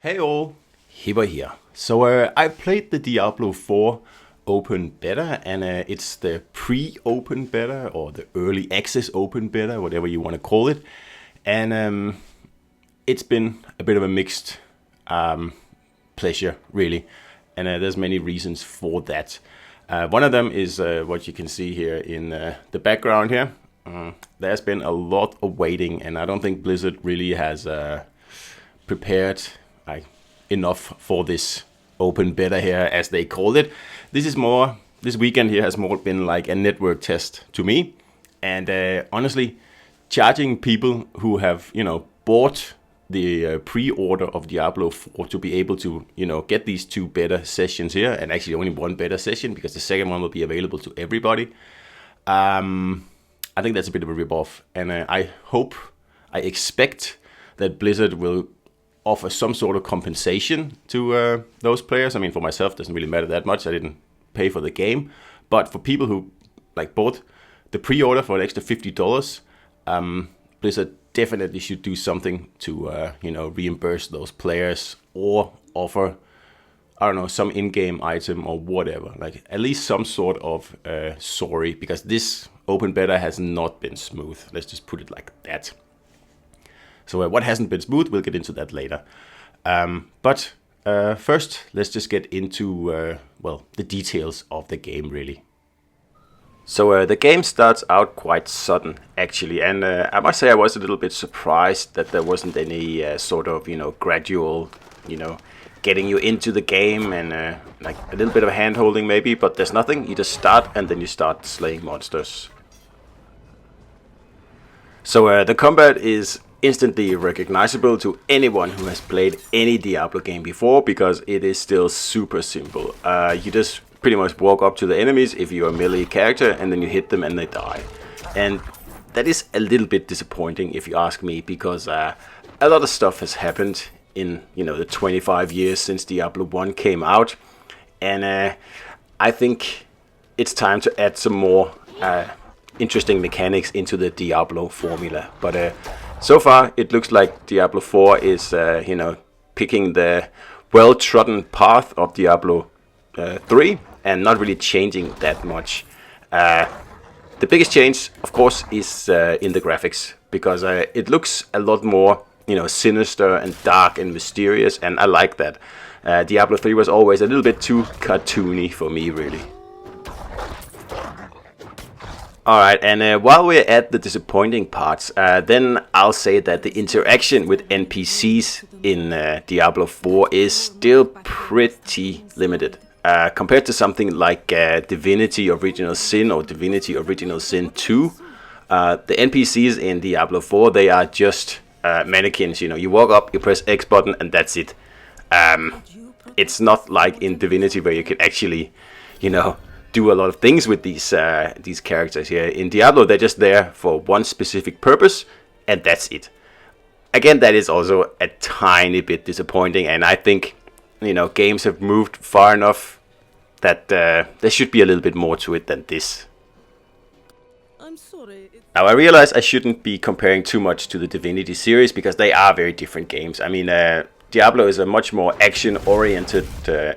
Hey all, Hipper here. So I played the Diablo 4 open beta, and it's the pre-open beta or the early access open beta, whatever you want to call it. And it's been a bit of a mixed pleasure, really. And there's many reasons for that. One of them is what you can see here in the background here. There's been a lot of waiting, and I don't think Blizzard really has prepared enough for this open beta here, as they call it. This weekend here has more been like a network test to me, and honestly, charging people who have bought the pre-order of Diablo 4 to be able to get these two beta sessions here, and actually only one beta session because the second one will be available to everybody. I think that's a bit of a rip-off, and I expect that Blizzard will offer some sort of compensation to those players. I mean, for myself, it doesn't really matter that much. I didn't pay for the game. But for people who bought the pre-order for an extra $50, Blizzard definitely should do something to reimburse those players or offer, I don't know, some in-game item or whatever. Like at least some sort of sorry, because this open beta has not been smooth. Let's just put it like that. So what hasn't been smooth, we'll get into that later. But first, let's just get into, the details of the game, really. So the game starts out quite sudden, actually. And I must say I was a little bit surprised that there wasn't any sort of, gradual, getting you into the game and like a little bit of hand-holding maybe. But there's nothing. You just start and then you start slaying monsters. So the combat is instantly recognizable to anyone who has played any Diablo game before, because it is still super simple. You just pretty much walk up to the enemies if you're a melee character, and then you hit them and they die. And that is a little bit disappointing if you ask me, because a lot of stuff has happened in the 25 years since Diablo 1 came out, and I think it's time to add some more interesting mechanics into the Diablo formula. But so far, it looks like Diablo 4 is, picking the well-trodden path of Diablo 3 and not really changing that much. The biggest change, of course, is in the graphics, because it looks a lot more, sinister and dark and mysterious, and I like that. Diablo 3 was always a little bit too cartoony for me, really. Alright, and while we're at the disappointing parts, then I'll say that the interaction with NPCs in Diablo 4 is still pretty limited. Compared to something like Divinity Original Sin or Divinity Original Sin 2, the NPCs in Diablo 4, they are just mannequins. You walk up, you press X button, and that's it. It's not like in Divinity where you can actually, do a lot of things with these characters here. In Diablo, they're just there for one specific purpose, and that's it. Again, that is also a tiny bit disappointing, and I think games have moved far enough that there should be a little bit more to it than this. I'm sorry. Now, I realize I shouldn't be comparing too much to the Divinity series, because they are very different games. I mean, Diablo is a much more action-oriented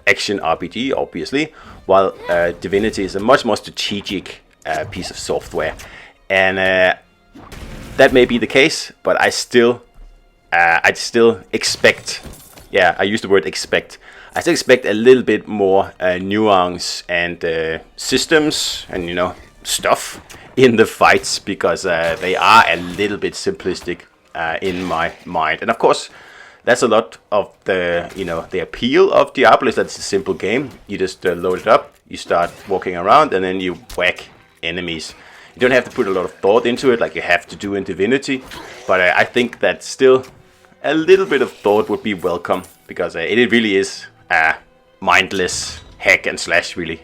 action RPG, obviously, while Divinity is a much more strategic piece of software. And that may be the case, but I'd still expect, I use the word expect, I still expect a little bit more nuance and systems and, stuff in the fights, because they are a little bit simplistic in my mind. And of course, that's a lot of the, the appeal of Diablo, is that it's a simple game. You just load it up, you start walking around, and then you whack enemies. You don't have to put a lot of thought into it like you have to do in Divinity, but I think that still a little bit of thought would be welcome, because it really is a mindless hack and slash, really.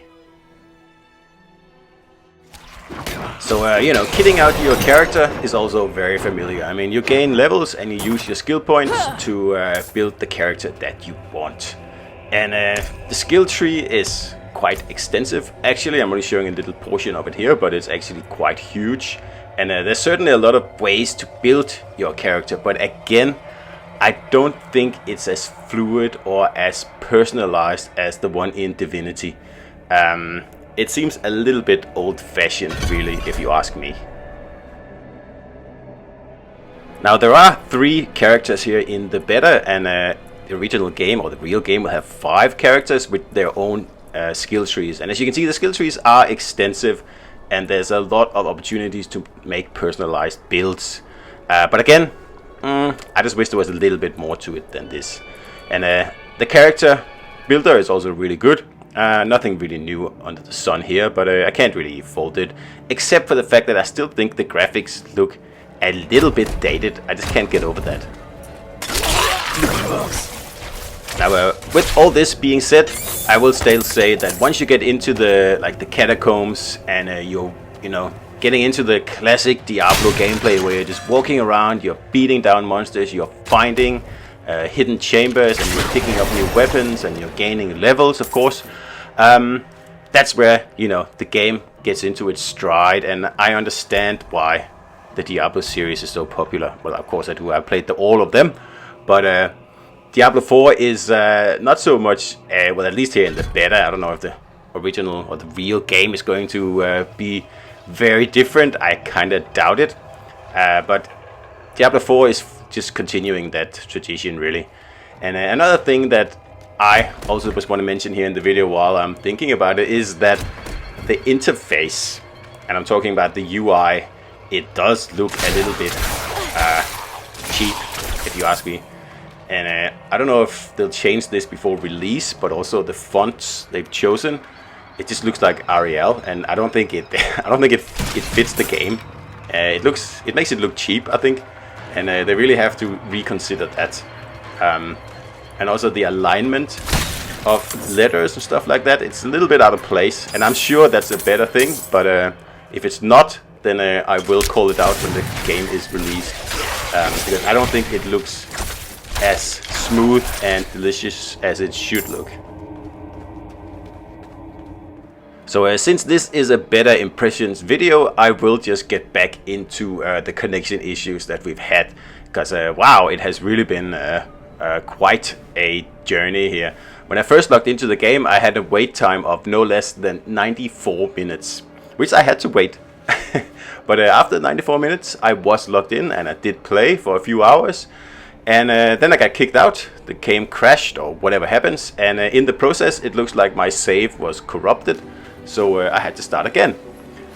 So, kitting out your character is also very familiar. I mean, you gain levels and you use your skill points to build the character that you want. And the skill tree is quite extensive. Actually, I'm only showing a little portion of it here, but it's actually quite huge. And there's certainly a lot of ways to build your character. But again, I don't think it's as fluid or as personalized as the one in Divinity. It seems a little bit old-fashioned, really, if you ask me. Now, there are 3 characters here in the beta, and the original game, or the real game, will have 5 characters with their own skill trees. And as you can see, the skill trees are extensive, and there's a lot of opportunities to make personalized builds. But again, I just wish there was a little bit more to it than this. And the character builder is also really good. Nothing really new under the sun here, but I can't really fault it, except for the fact that I still think the graphics look a little bit dated. I just can't get over that. Now, with all this being said, I will still say that once you get into the catacombs and you're getting into the classic Diablo gameplay where you're just walking around, you're beating down monsters, you're finding hidden chambers, and you're picking up new weapons, and you're gaining levels, of course. That's where the game gets into its stride, and I understand why the Diablo series is so popular. Well, of course I do. I played all of them, but Diablo 4 is not so much. Well, at least here in the beta, I don't know if the original or the real game is going to be very different. I kind of doubt it. But Diablo 4 is just continuing that tradition, really. And another thing that I also just want to mention here in the video while I'm thinking about it is that the interface, and I'm talking about the UI, it does look a little bit cheap, if you ask me. And I don't know if they'll change this before release, but also the fonts they've chosen, it just looks like Arial, and I don't think it fits the game. It makes it look cheap, I think, and they really have to reconsider that. And also the alignment of letters and stuff like that, it's a little bit out of place, and I'm sure that's a better thing, but if it's not, then I will call it out when the game is released, because I don't think it looks as smooth and delicious as it should look. So since this is a beta impressions video, I will just get back into the connection issues that we've had, because wow, it has really been quite a journey here. When I first logged into the game, I had a wait time of no less than 94 minutes, which I had to wait. But after 94 minutes, I was logged in and I did play for a few hours. And then I got kicked out, the game crashed or whatever happens, and in the process it looks like my save was corrupted, so I had to start again.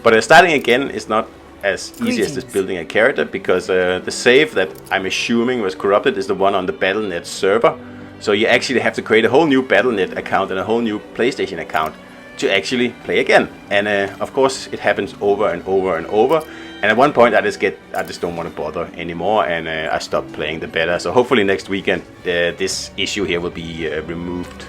But starting again is not as easy as just building a character, because the save that I'm assuming was corrupted is the one on the Battle.net server. So you actually have to create a whole new Battle.net account and a whole new PlayStation account to actually play again. And of course it happens over and over and over. And at one point I just don't want to bother anymore, and I stopped playing the beta. So hopefully next weekend this issue here will be removed.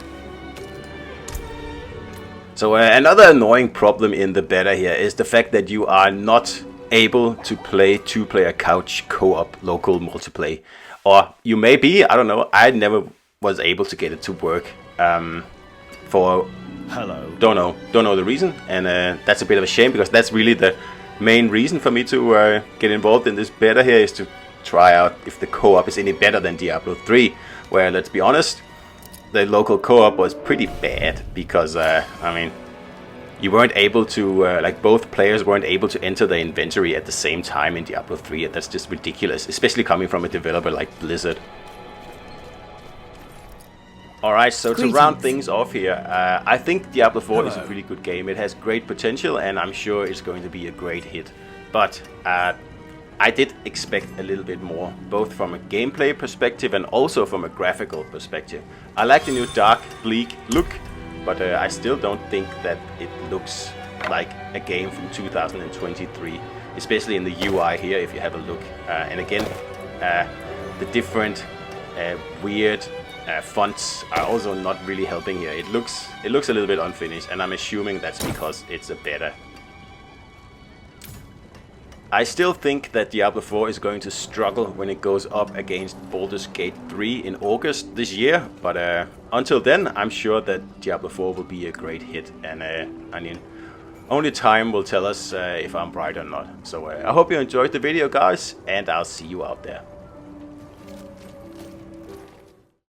So another annoying problem in the beta here is the fact that you are not able to play 2-player couch co-op local multiplayer. Or you may be, I don't know, I never was able to get it to work for don't know the reason, and that's a bit of a shame, because that's really the main reason for me to get involved in this beta here, is to try out if the co-op is any better than Diablo 3, where, let's be honest, the local co-op was pretty bad, because I mean, you weren't able to both players weren't able to enter the inventory at the same time in Diablo 3, and that's just ridiculous, especially coming from a developer like Blizzard. Alright, so to round things off here, I think Diablo 4 is a really good game. It has great potential, and I'm sure it's going to be a great hit. But I did expect a little bit more, both from a gameplay perspective and also from a graphical perspective. I like the new dark, bleak look, but I still don't think that it looks like a game from 2023, especially in the UI here, if you have a look. And again, the different weird fonts are also not really helping here. It looks a little bit unfinished, and I'm assuming that's because it's a beta. I still think that Diablo 4 is going to struggle when it goes up against Baldur's Gate 3 in August this year, but until then, I'm sure that Diablo 4 will be a great hit, and I mean, only time will tell us if I'm right or not. So I hope you enjoyed the video, guys, and I'll see you out there.